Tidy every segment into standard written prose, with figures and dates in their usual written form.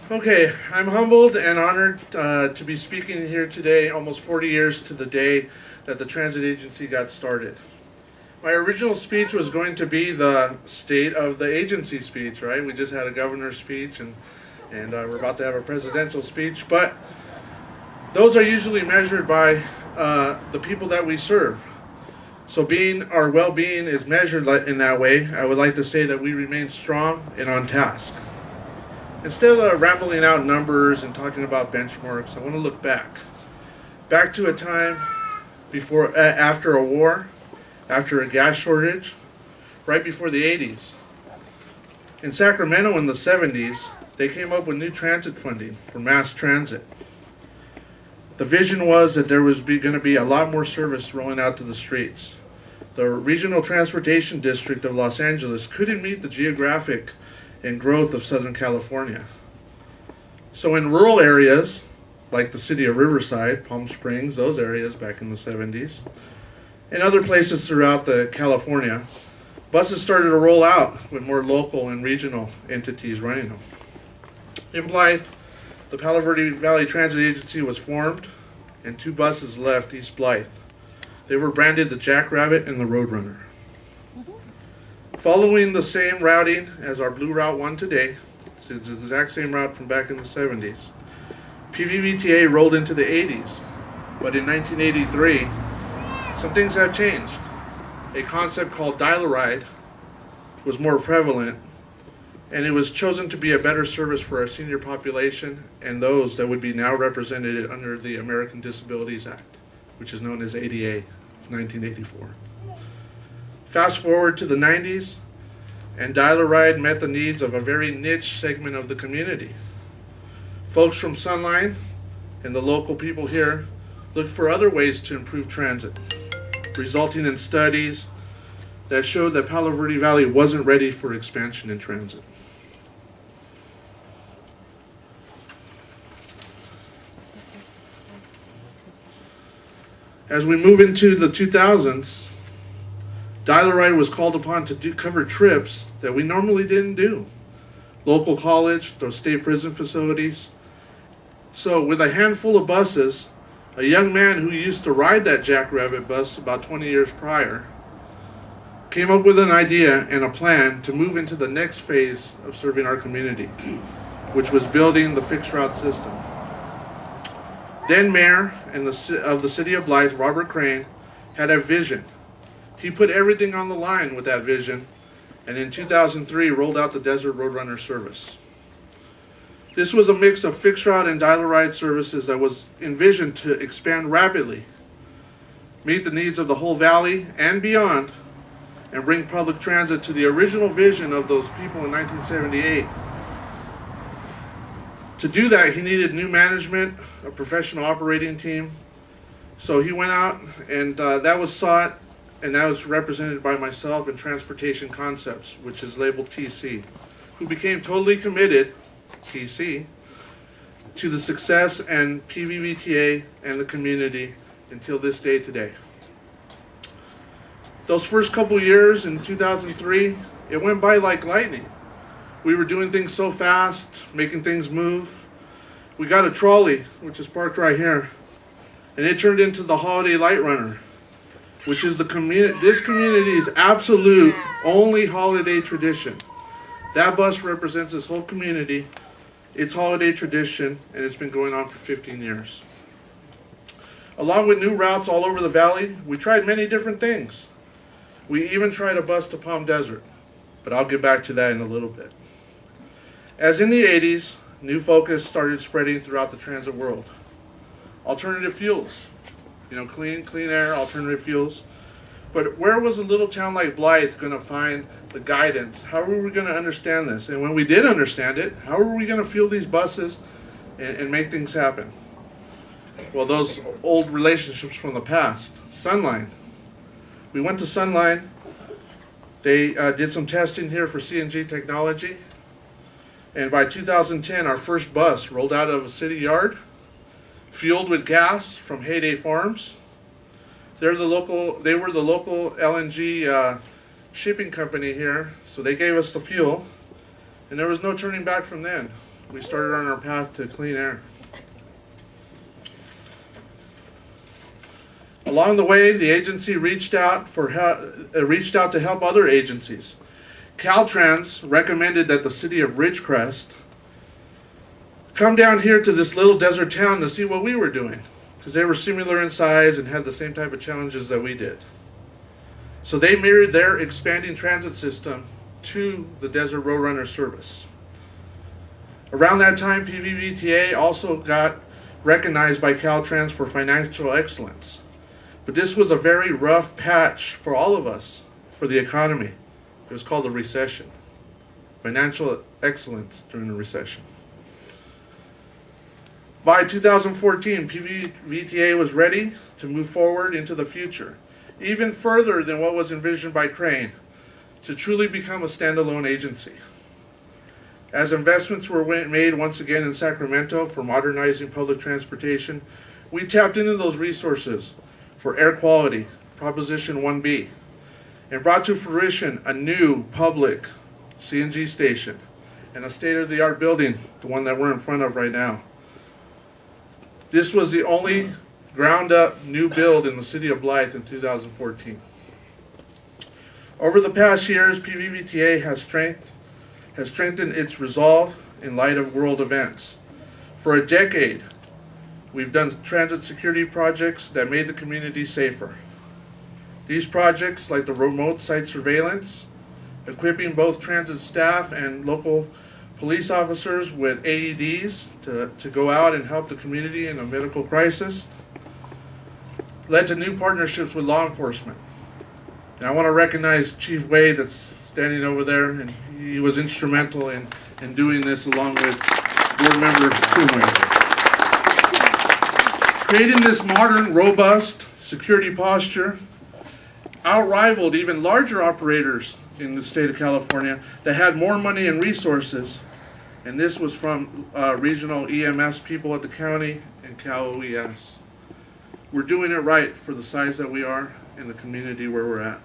Okay, I'm humbled and honored to be speaking here today, almost 40 years to the day that the transit agency got started. My original speech was going to be the state of the agency speech, right? We just had a governor's speech and we're about to have a presidential speech, but those are usually measured by the people that we serve. So our well-being is measured in that way. I would like to say that we remain strong and on task. Instead of rambling out numbers and talking about benchmarks, I want to look back to a time after a war, after a gas shortage, right before the 80s. In Sacramento in the 70s, they came up with new transit funding for mass transit. The vision was that there was going to be a lot more service rolling out to the streets. The Regional Transportation District of Los Angeles couldn't meet the geographic and growth of Southern California. So in rural areas, like the city of Riverside, Palm Springs, those areas back in the 70s, and other places throughout California, buses started to roll out with more local and regional entities running them. In Blythe, the Palo Verde Valley Transit Agency was formed, and 2 buses left East Blythe. They were branded the Jackrabbit and the Roadrunner. Following the same routing as our Blue Route 1 today, it's the exact same route from back in the 70s, PVVTA rolled into the 80s, but in 1983, some things have changed. A concept called dial-a-ride was more prevalent, and it was chosen to be a better service for our senior population and those that would be now represented under the American Disabilities Act, which is known as ADA of 1984. Fast forward to the 90s, and dial-a-ride met the needs of a very niche segment of the community. Folks from Sunline and the local people here looked for other ways to improve transit, resulting in studies that showed that Palo Verde Valley wasn't ready for expansion in transit. As we move into the 2000s, dial-a-ride was called upon to cover trips that we normally didn't do. Local college, those state prison facilities. So with a handful of buses, a young man who used to ride that Jackrabbit bus about 20 years prior came up with an idea and a plan to move into the next phase of serving our community, which was building the fixed route system. Then Mayor of the City of Blythe, Robert Crane, had a vision. He put everything on the line with that vision, and in 2003 rolled out the Desert Roadrunner service. This was a mix of fixed route and dial-a-ride services that was envisioned to expand rapidly, meet the needs of the whole valley and beyond, and bring public transit to the original vision of those people in 1978. To do that, he needed new management, a professional operating team. So he went out, and that was sought, and that was represented by myself and Transportation Concepts, which is labeled TC, who became totally committed, TC, to the success and PVVTA and the community until this day today. Those first couple years in 2003, it went by like lightning. We were doing things so fast, making things move. We got a trolley, which is parked right here, and it turned into the Holiday Light Runner, which is this community's absolute only holiday tradition. That bus represents this whole community, its holiday tradition, and it's been going on for 15 years. Along with new routes all over the valley, we tried many different things. We even tried a bus to Palm Desert, but I'll get back to that in a little bit. As in the 80s, new focus started spreading throughout the transit world. Alternative fuels, clean air, alternative fuels. But where was a little town like Blythe going to find the guidance? How were we going to understand this? And when we did understand it, how were we going to fuel these buses and make things happen? Well, those old relationships from the past. Sunline. We went to Sunline. They did some testing here for CNG technology. And by 2010, our first bus rolled out of a city yard, fueled with gas from Heyday Farms. They were the local LNG shipping company here, so they gave us the fuel, and there was no turning back from then. we started on our path to clean air. Along the way, the agency reached out to help other agencies. Caltrans recommended that the city of Ridgecrest come down here to this little desert town to see what we were doing, because they were similar in size and had the same type of challenges that we did. So they mirrored their expanding transit system to the Desert Roadrunner service. Around that time, PVVTA also got recognized by Caltrans for financial excellence. But this was a very rough patch for all of us, for the economy. It was called a recession. Financial excellence during the recession. By 2014, PVVTA was ready to move forward into the future, even further than what was envisioned by Crane, to truly become a standalone agency. As investments were made once again in Sacramento for modernizing public transportation, we tapped into those resources for air quality, Proposition 1B, and brought to fruition a new public CNG station and a state-of-the-art building, the one that we're in front of right now. This was the only ground-up new build in the city of Blythe in 2014. Over the past years, PVVTA has strengthened its resolve in light of world events. For a decade, we've done transit security projects that made the community safer. These projects, like the remote site surveillance, equipping both transit staff and local police officers with AEDs to go out and help the community in a medical crisis, led to new partnerships with law enforcement. And I want to recognize Chief Wade that's standing over there, and he was instrumental in doing this along with Board Member Kumar. Creating this modern, robust security posture outrivaled even larger operators in the state of California that had more money and resources, and this was from regional EMS people at the county and Cal OES. We're doing it right for the size that we are in the community where we're at.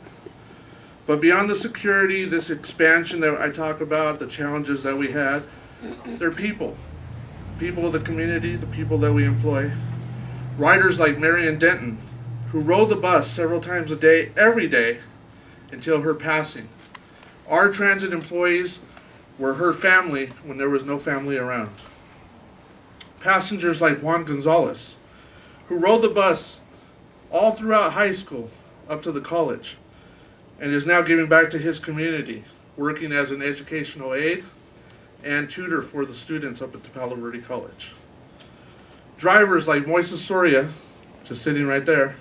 But beyond the security, this expansion that I talk about, the challenges that we had, they're people. People of the community, the people that we employ. Riders like Marion Denton, who rode the bus several times a day, every day, until her passing. Our transit employees were her family when there was no family around. Passengers like Juan Gonzalez, who rode the bus all throughout high school up to the college, and is now giving back to his community, working as an educational aide and tutor for the students up at the Palo Verde College. Drivers like Moises Soria, just sitting right there,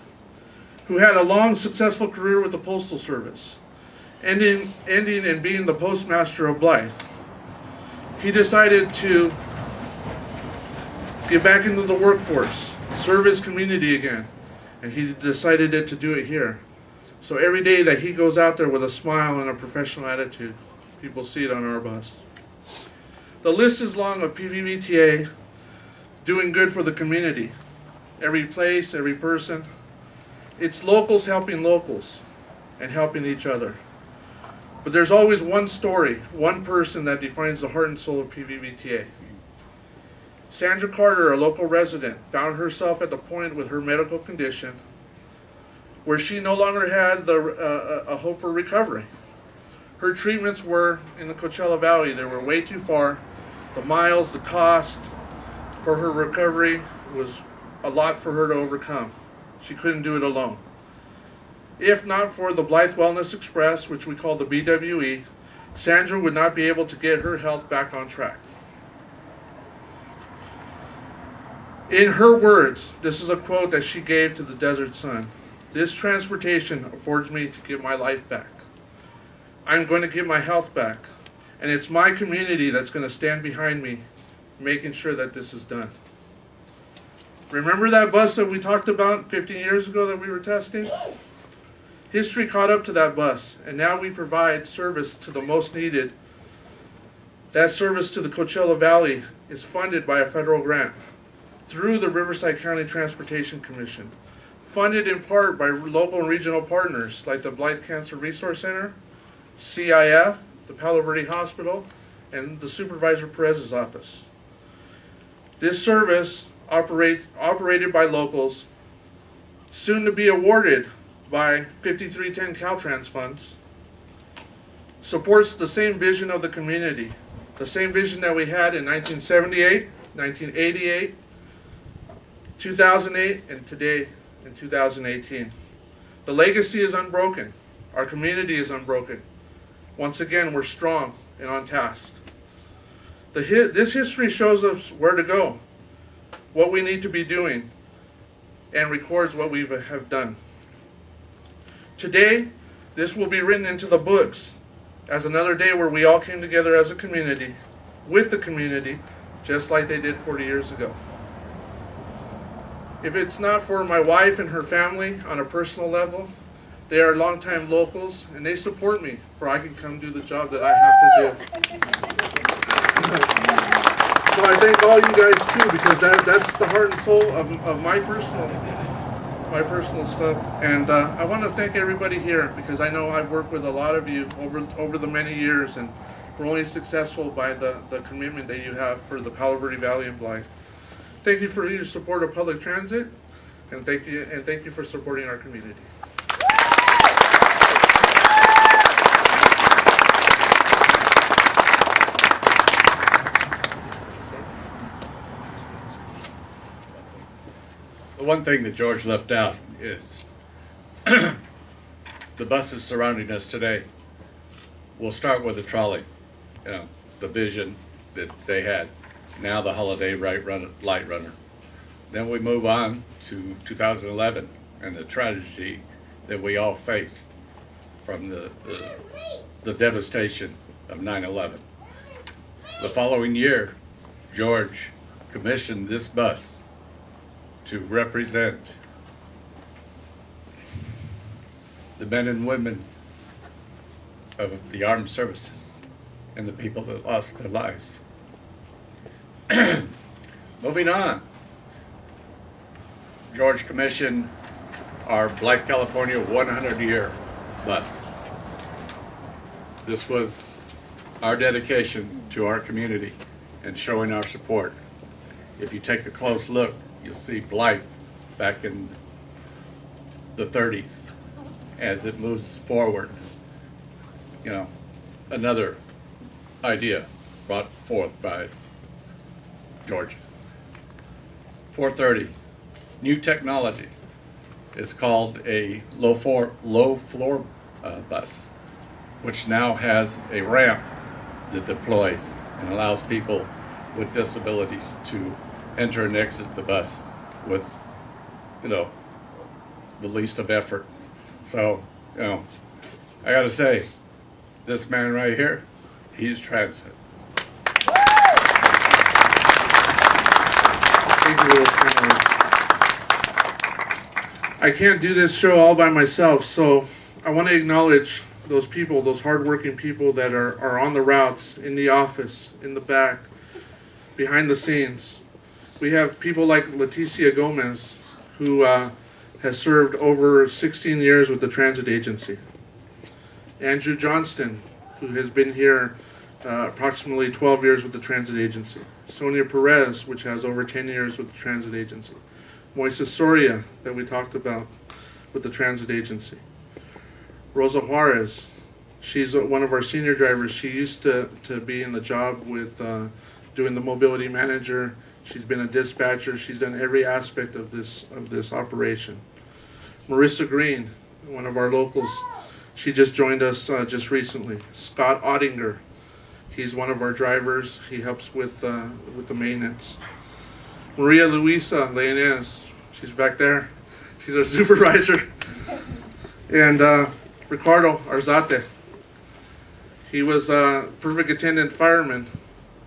who had a long, successful career with the Postal Service, ending in being the postmaster of Blythe. He decided to get back into the workforce, serve his community again, and he decided to do it here. So every day that he goes out there with a smile and a professional attitude, people see it on our bus. The list is long of PVVTA doing good for the community. Every place, every person. It's locals helping locals and helping each other. But there's always one story, one person that defines the heart and soul of PVVTA. Sandra Carter, a local resident, found herself at the point with her medical condition where she no longer had a hope for recovery. Her treatments were in the Coachella Valley. They were way too far. The miles, the cost for her recovery was a lot for her to overcome. She couldn't do it alone. If not for the Blythe Wellness Express, which we call the BWE, Sandra would not be able to get her health back on track. In her words, this is a quote that she gave to the Desert Sun. "This transportation affords me to get my life back. I'm going to get my health back, and it's my community that's going to stand behind me, making sure that this is done." Remember that bus that we talked about 15 years ago that we were testing? History caught up to that bus, and now we provide service to the most needed. That service to the Coachella Valley is funded by a federal grant through the Riverside County Transportation Commission, funded in part by local and regional partners like the Blythe Cancer Resource Center, CIF, the Palo Verde Hospital, and the Supervisor Perez's office. This service, operated by locals, soon to be awarded by 5310 Caltrans funds, supports the same vision of the community, the same vision that we had in 1978, 1988, 2008, and today in 2018. The legacy is unbroken. Our community is unbroken. Once again, we're strong and on task. This history shows us where to go, what we need to be doing, and records what we have done. Today, this will be written into the books as another day where we all came together as a community, with the community, just like they did 40 years ago. If it's not for my wife and her family on a personal level, they are longtime locals and they support me for I can come do the job that I have to do. So I thank all you guys too, because that's the heart and soul of my personal stuff. And I want to thank everybody here, because I know I've worked with a lot of you over the many years, and we're only successful by the commitment that you have for the Palo Verde Valley and Blythe. Thank you for your support of public transit, and thank you for supporting our community. The one thing that George left out is the buses surrounding us today. We'll start with the trolley, the vision that they had. Now the holiday light runner. Then we move on to 2011 and the tragedy that we all faced from the devastation of 9/11. The following year, George commissioned this bus to represent the men and women of the armed services and the people that lost their lives. Moving on, George commissioned our Blythe, California 100-year bus. This was our dedication to our community and showing our support. If you take a close look, you'll see Blythe back in the 30s as it moves forward. Another idea brought forth by George. 430, new technology. It's called a low floor bus, which now has a ramp that deploys and allows people with disabilities to enter and exit the bus with, the least of effort. So, I gotta say, this man right here, he's transit. Thank you, Will. I can't do this show all by myself, so I want to acknowledge those people, those hardworking people that are on the routes, in the office, in the back, behind the scenes. We have people like Leticia Gomez, who has served over 16 years with the transit agency. Andrew Johnston, who has been here approximately 12 years with the transit agency. Sonia Perez, which has over 10 years with the transit agency. Moises Soria, that we talked about with the transit agency. Rosa Juarez, she's one of our senior drivers. She used to be in the job with doing the mobility manager. She's been a dispatcher. She's done every aspect of this operation. Marissa Green, one of our locals, she just joined us just recently. Scott Ottinger, he's one of our drivers. He helps with the maintenance. Maria Luisa Leonez, she's back there. She's our supervisor. And Ricardo Arzate, he was a perfect attendant fireman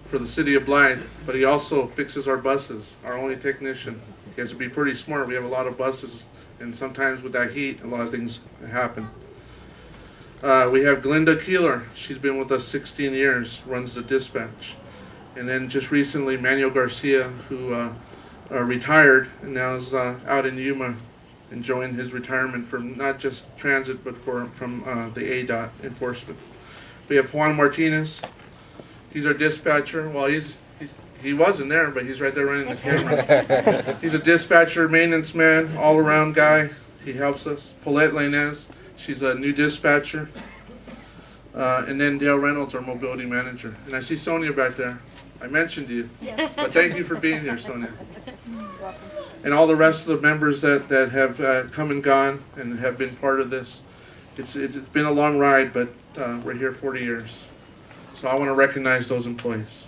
for the city of Blythe, but he also fixes our buses, our only technician. He has to be pretty smart. We have a lot of buses, and sometimes with that heat, a lot of things happen. We have Glenda Keeler. She's been with us 16 years, runs the dispatch. And then just recently, Manuel Garcia, who retired and now is out in Yuma, enjoying his retirement from not just transit, but from the ADOT enforcement. We have Juan Martinez. He's our dispatcher. Well, he's He wasn't there, but he's right there running the camera. He's a dispatcher, maintenance man, all-around guy. He helps us. Paulette Lainez, she's a new dispatcher. And then Dale Reynolds, our mobility manager. And I see Sonia back there. I mentioned you. Yes. But thank you for being here, Sonia. And all the rest of the members that have come and gone and have been part of this. It's been a long ride, but we're here 40 years. So I want to recognize those employees.